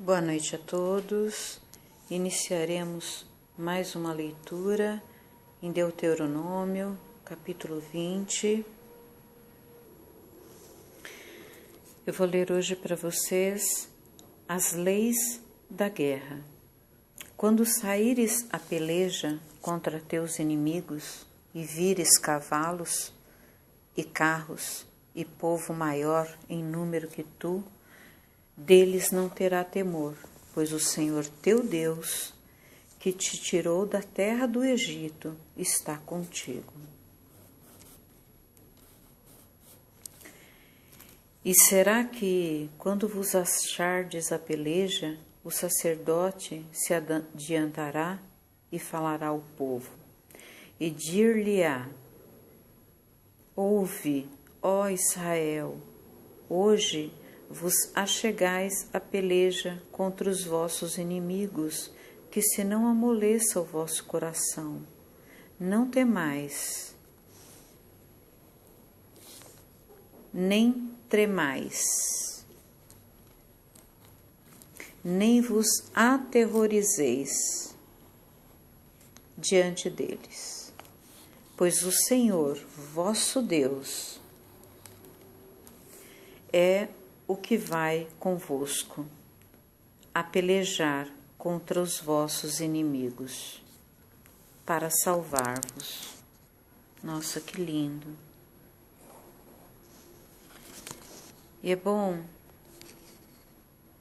Boa noite a todos. Iniciaremos mais uma leitura em Deuteronômio, capítulo 20. Eu vou ler hoje para vocês as leis da guerra. Quando saíres a peleja contra teus inimigos e vires cavalos e carros e povo maior em número que tu, deles não terá temor, pois o Senhor teu Deus, que te tirou da terra do Egito, está contigo. E será que, quando vos achardes a peleja, o sacerdote se adiantará e falará ao povo, e dir-lhe-á: Ouve, ó Israel, hoje vos achegais a peleja contra os vossos inimigos, que se não amoleça o vosso coração. Não temais, nem tremais, nem vos aterrorizeis diante deles, pois o Senhor, vosso Deus, é o que vai convosco a pelejar contra os vossos inimigos, para salvar-vos. Nossa, que lindo! E é bom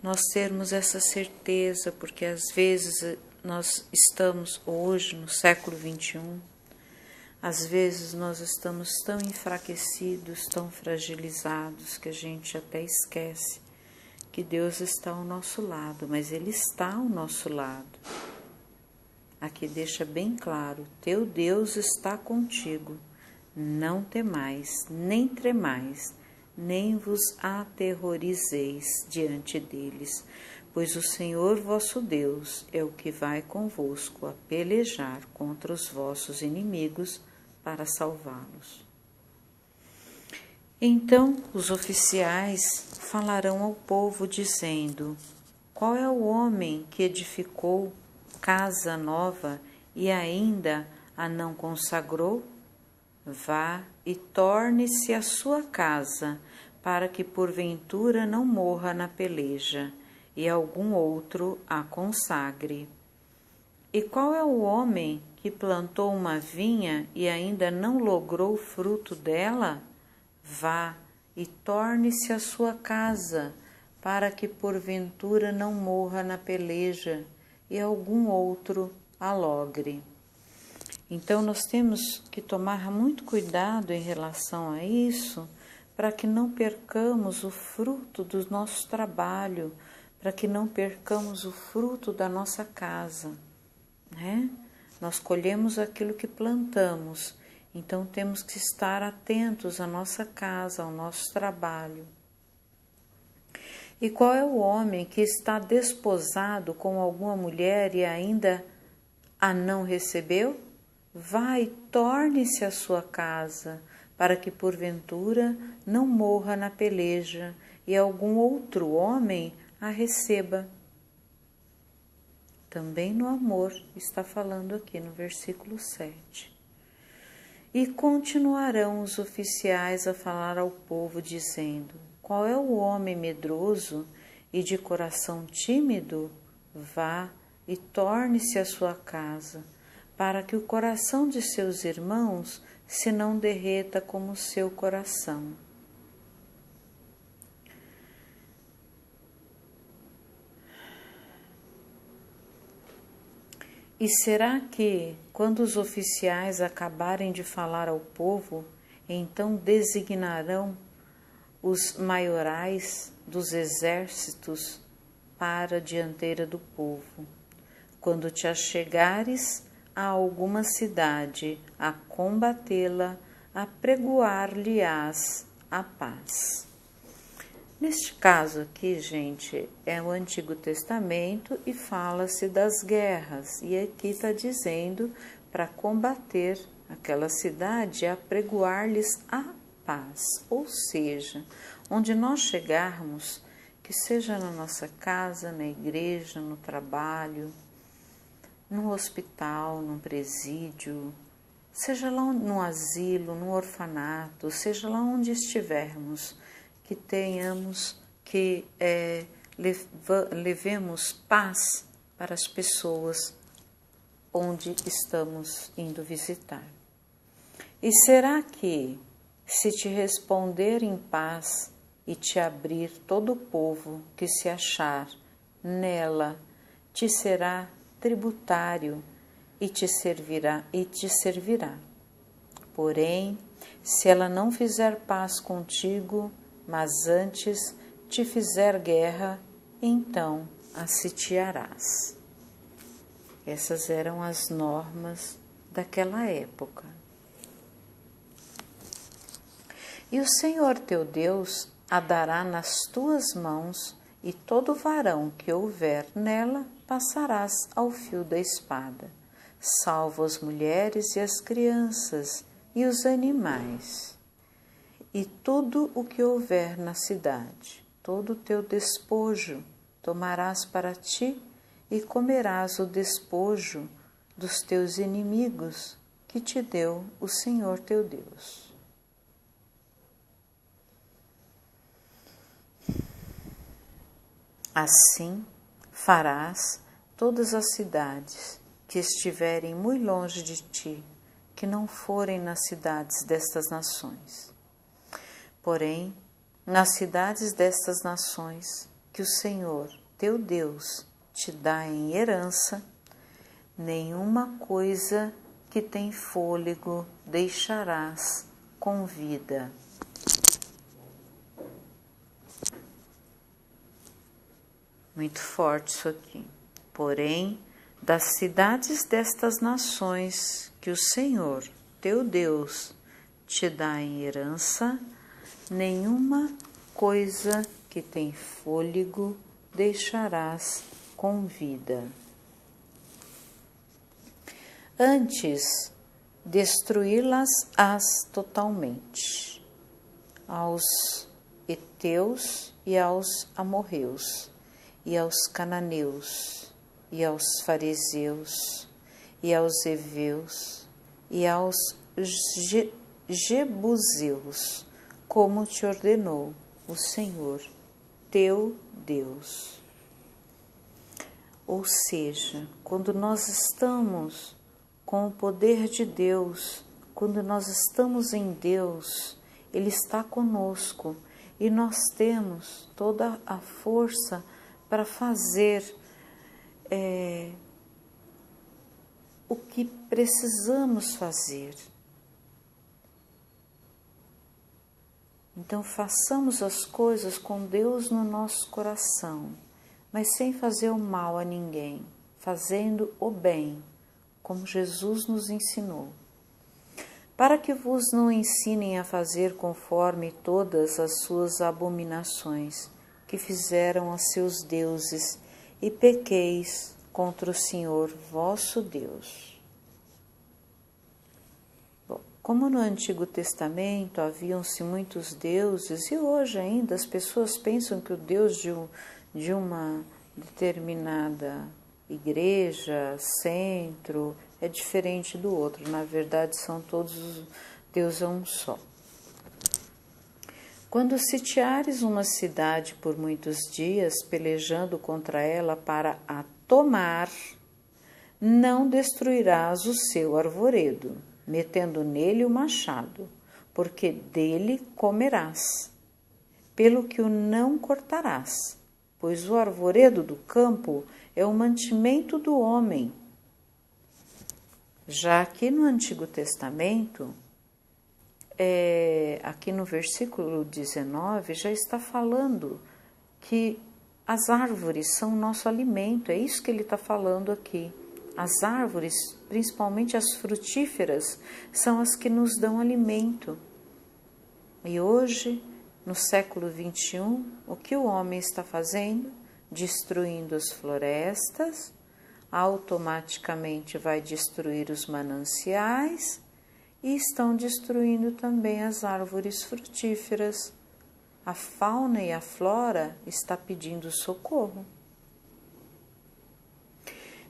nós termos essa certeza, porque às vezes nós estamos hoje no século XXI, às vezes nós estamos tão enfraquecidos, tão fragilizados, que a gente até esquece que Deus está ao nosso lado, mas Ele está ao nosso lado. Aqui deixa bem claro: teu Deus está contigo, não temais, nem tremais, nem vos aterrorizeis diante deles, pois o Senhor vosso Deus é o que vai convosco a pelejar contra os vossos inimigos, para salvá-los. Então os oficiais falarão ao povo, dizendo: Qual é o homem que edificou casa nova e ainda a não consagrou? Vá e torne-se a sua casa, para que porventura não morra na peleja, e algum outro a consagre. E qual é o homem que plantou uma vinha e ainda não logrou o fruto dela? Vá e torne-se a sua casa, para que porventura não morra na peleja, e algum outro a logre. Então nós temos que tomar muito cuidado em relação a isso, para que não percamos o fruto do nosso trabalho, para que não percamos o fruto da nossa casa. Nós colhemos aquilo que plantamos, então temos que estar atentos à nossa casa, ao nosso trabalho. E qual é o homem que está desposado com alguma mulher e ainda a não recebeu? Vá e torne-se a sua casa, para que porventura não morra na peleja e algum outro homem a receba. Também no amor, está falando aqui no versículo 7. E continuarão os oficiais a falar ao povo, dizendo: Qual é o homem medroso e de coração tímido? Vá e torne-se à sua casa, para que o coração de seus irmãos se não derreta como o seu coração. E será que, quando os oficiais acabarem de falar ao povo, então designarão os maiorais dos exércitos para a dianteira do povo? Quando te achegares a alguma cidade, a combatê-la, apregoar-lhe-ás a paz. Neste caso aqui, gente, é o Antigo Testamento e fala-se das guerras. E aqui está dizendo para combater aquela cidade, apregoar-lhes a paz. Ou seja, onde nós chegarmos, que seja na nossa casa, na igreja, no trabalho, no hospital, num presídio, seja lá no asilo, no orfanato, seja lá onde estivermos, que tenhamos, que levemos paz para as pessoas onde estamos indo visitar. E será que, se te responder em paz e te abrir todo o povo que se achar nela, te será tributário e te servirá. Porém, se ela não fizer paz contigo, mas antes te fizer guerra, então a sitiarás. Essas eram as normas daquela época. E o Senhor teu Deus a dará nas tuas mãos, e todo varão que houver nela passarás ao fio da espada, salvo as mulheres e as crianças e os animais, e tudo o que houver na cidade, todo o teu despojo tomarás para ti, e comerás o despojo dos teus inimigos que te deu o Senhor teu Deus. Assim farás todas as cidades que estiverem muito longe de ti, que não forem nas cidades destas nações. Porém, nas cidades destas nações que o Senhor teu Deus te dá em herança, nenhuma coisa que tem fôlego deixarás com vida. Muito forte isso aqui. Porém, das cidades destas nações que o Senhor, teu Deus, te dá em herança, nenhuma coisa que tem fôlego deixarás com vida. Antes, destruí-las-ás totalmente, aos heteus e aos amorreus, e aos cananeus, e aos fariseus, e aos heveus, e aos jebuseus, como te ordenou o Senhor, teu Deus. Ou seja, quando nós estamos com o poder de Deus, quando nós estamos em Deus, Ele está conosco e nós temos toda a força para fazer o que precisamos fazer. Então, façamos as coisas com Deus no nosso coração, mas sem fazer o mal a ninguém, fazendo o bem, como Jesus nos ensinou. Para que vos não ensinem a fazer conforme todas as suas abominações que fizeram a seus deuses, e pequeis contra o Senhor vosso Deus. Bom, como no Antigo Testamento haviam-se muitos deuses, e hoje ainda as pessoas pensam que o Deus de uma determinada igreja, centro, é diferente do outro. Na verdade, são todos, Deus é um só. Quando sitiares uma cidade por muitos dias, pelejando contra ela para a tomar, não destruirás o seu arvoredo, metendo nele o machado, porque dele comerás, pelo que o não cortarás, pois o arvoredo do campo é o mantimento do homem. Já aqui no Antigo Testamento, aqui no versículo 19, já está falando que as árvores são o nosso alimento, é isso que ele está falando aqui. As árvores, principalmente as frutíferas, são as que nos dão alimento. E hoje, no século 21, o que o homem está fazendo? Destruindo as florestas, automaticamente vai destruir os mananciais, e estão destruindo também as árvores frutíferas, a fauna e a flora está pedindo socorro.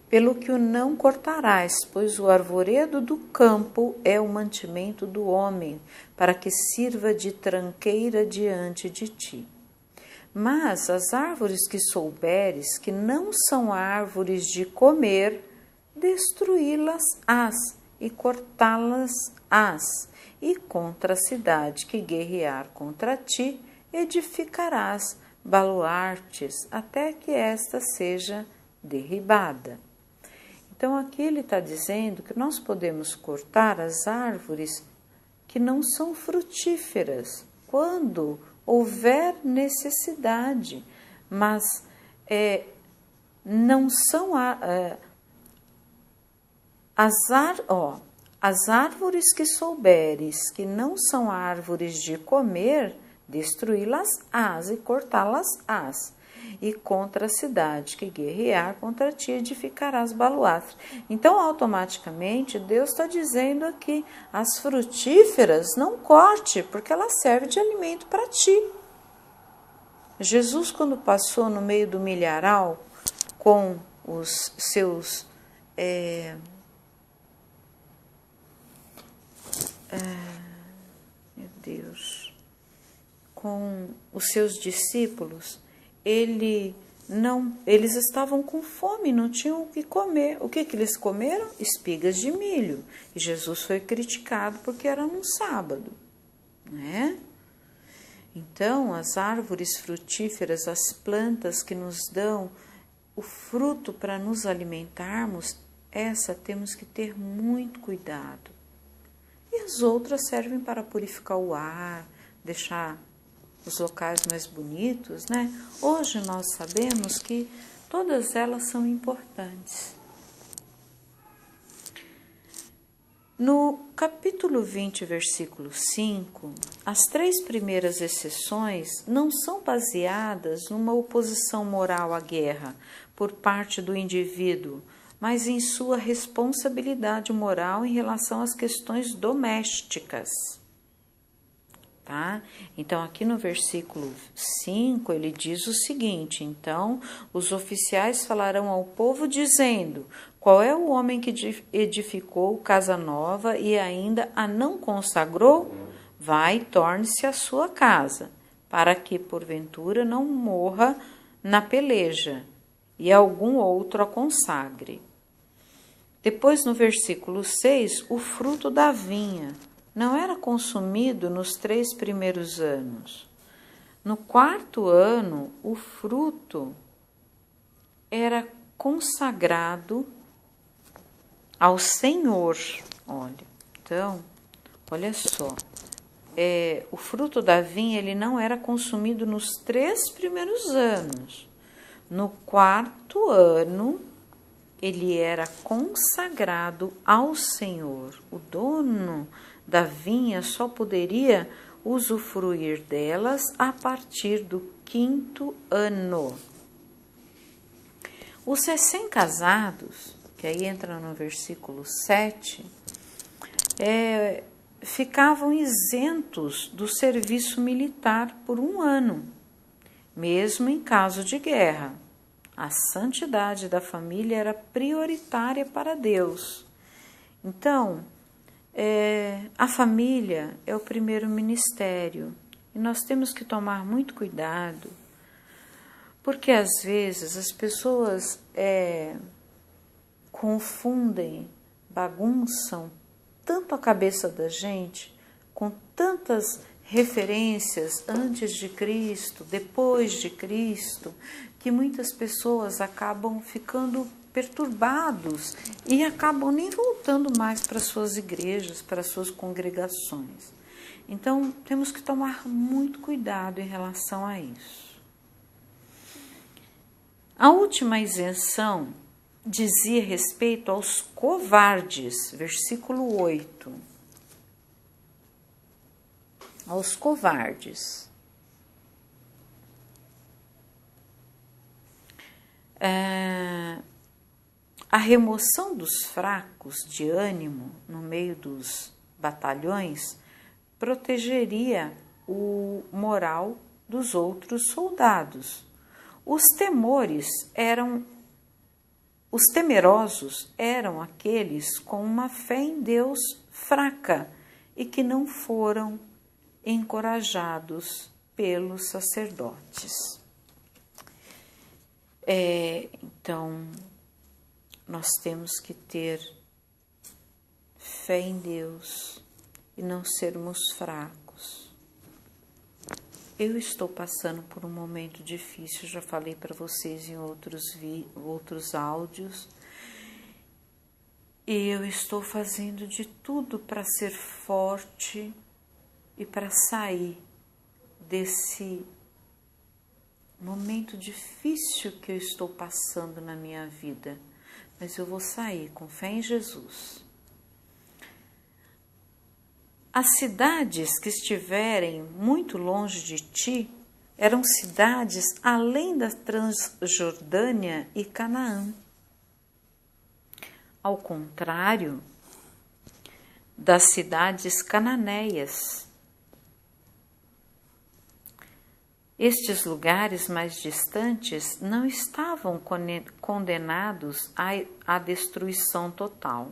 Pelo que o não cortarás, pois o arvoredo do campo é o mantimento do homem, para que sirva de tranqueira diante de ti. Mas as árvores que souberes, que não são árvores de comer, destruí-las-ás e cortá-las-ás, e contra a cidade que guerrear contra ti, edificarás baluartes até que esta seja derribada. Então aqui ele está dizendo que nós podemos cortar as árvores que não são frutíferas quando houver necessidade, mas não são as árvores que souberes que não são árvores de comer, destruí-las-ás e cortá-las-ás. E contra a cidade que guerrear contra ti, edificarás baluartes. Então, automaticamente, Deus está dizendo aqui, as frutíferas não corte, porque ela serve de alimento para ti. Jesus, quando passou no meio do milharal com os seus com os seus discípulos, eles estavam com fome, não tinham o que comer. O que eles comeram? Espigas de milho. E Jesus foi criticado porque era num sábado, né? Então, as árvores frutíferas, as plantas que nos dão o fruto para nos alimentarmos, essa temos que ter muito cuidado. E as outras servem para purificar o ar, deixar os locais mais bonitos, né? Hoje nós sabemos que todas elas são importantes. No capítulo 20, versículo 5, as 3 primeiras exceções não são baseadas numa oposição moral à guerra por parte do indivíduo, mas em sua responsabilidade moral em relação às questões domésticas. Tá? Então, aqui no versículo 5, ele diz o seguinte: então, os oficiais falarão ao povo dizendo: qual é o homem que edificou casa nova e ainda a não consagrou? Vai e torne-se a sua casa, para que, porventura, não morra na peleja, e algum outro a consagre. Depois, no versículo 6, o fruto da vinha não era consumido nos 3 primeiros anos. No 4º ano, o fruto era consagrado ao Senhor. Olha só. O fruto da vinha ele não era consumido nos 3 primeiros anos. No 4º ano, ele era consagrado ao Senhor. O dono da vinha só poderia usufruir delas a partir do 5º ano. Os recém-casados, que aí entra no versículo 7, ficavam isentos do serviço militar por 1 ano, mesmo em caso de guerra. A santidade da família era prioritária para Deus. Então, a família é o primeiro ministério e nós temos que tomar muito cuidado, porque às vezes as pessoas confundem, bagunçam tanto a cabeça da gente com tantas referências antes de Cristo, depois de Cristo, que muitas pessoas acabam ficando perturbados e acabam nem voltando mais para suas igrejas, para suas congregações. Então, temos que tomar muito cuidado em relação a isso. A última isenção dizia respeito aos covardes, versículo 8. Aos covardes. A remoção dos fracos de ânimo no meio dos batalhões protegeria o moral dos outros soldados. Os temerosos eram aqueles com uma fé em Deus fraca e que não foram encorajados pelos sacerdotes. Então, nós temos que ter fé em Deus e não sermos fracos. Eu estou passando por um momento difícil, já falei para vocês em outros áudios, e eu estou fazendo de tudo para ser forte e para sair desse momento difícil que eu estou passando na minha vida. Mas eu vou sair com fé em Jesus. As cidades que estiverem muito longe de ti eram cidades além da Transjordânia e Canaã. Ao contrário das cidades cananeias. Estes lugares mais distantes não estavam condenados à destruição total.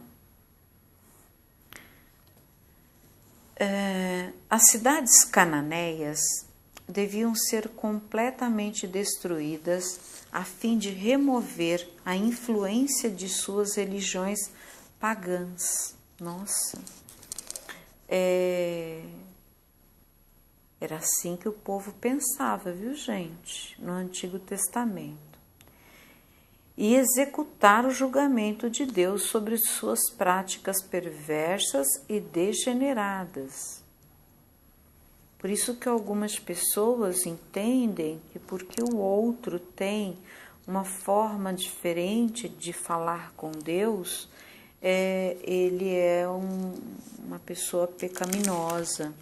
As cidades cananeias deviam ser completamente destruídas a fim de remover a influência de suas religiões pagãs. Nossa! Era assim que o povo pensava, viu, gente? No Antigo Testamento. E executar o julgamento de Deus sobre suas práticas perversas e degeneradas. Por isso que algumas pessoas entendem que porque o outro tem uma forma diferente de falar com Deus, ele é uma pessoa pecaminosa.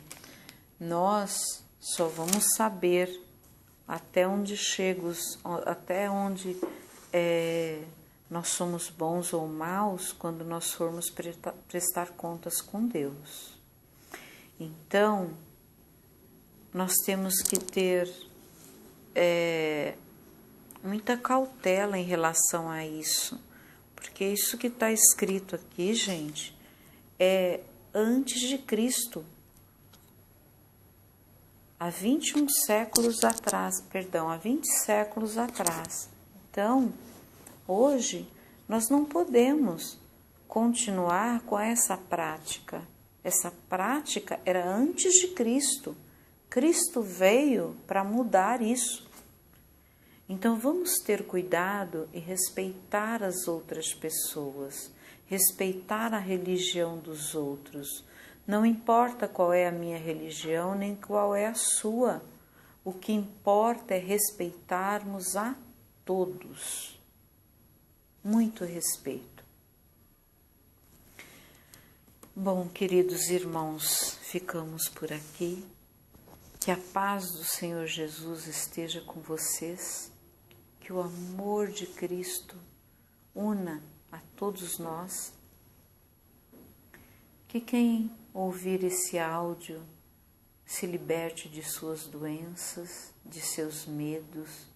Nós só vamos saber até onde nós somos bons ou maus quando nós formos prestar contas com Deus. Então, nós temos que ter muita cautela em relação a isso, porque isso que está escrito aqui, gente, é antes de Cristo. Há 20 séculos atrás. Então, hoje, nós não podemos continuar com essa prática. Essa prática era antes de Cristo. Cristo veio para mudar isso. Então, vamos ter cuidado e respeitar as outras pessoas, respeitar a religião dos outros. Não importa qual é a minha religião, nem qual é a sua. O que importa é respeitarmos a todos. Muito respeito. Bom, queridos irmãos, ficamos por aqui. Que a paz do Senhor Jesus esteja com vocês. Que o amor de Cristo una a todos nós. Que quem ouvir esse áudio se liberte de suas doenças, de seus medos,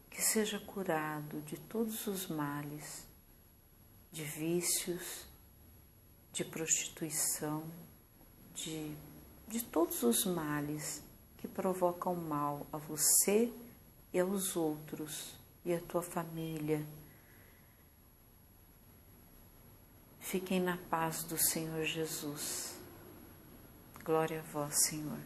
que seja curado de todos os males, de vícios, de prostituição, de todos os males que provocam mal a você e aos outros e à tua família. Fiquem na paz do Senhor Jesus. Glória a vós, Senhor.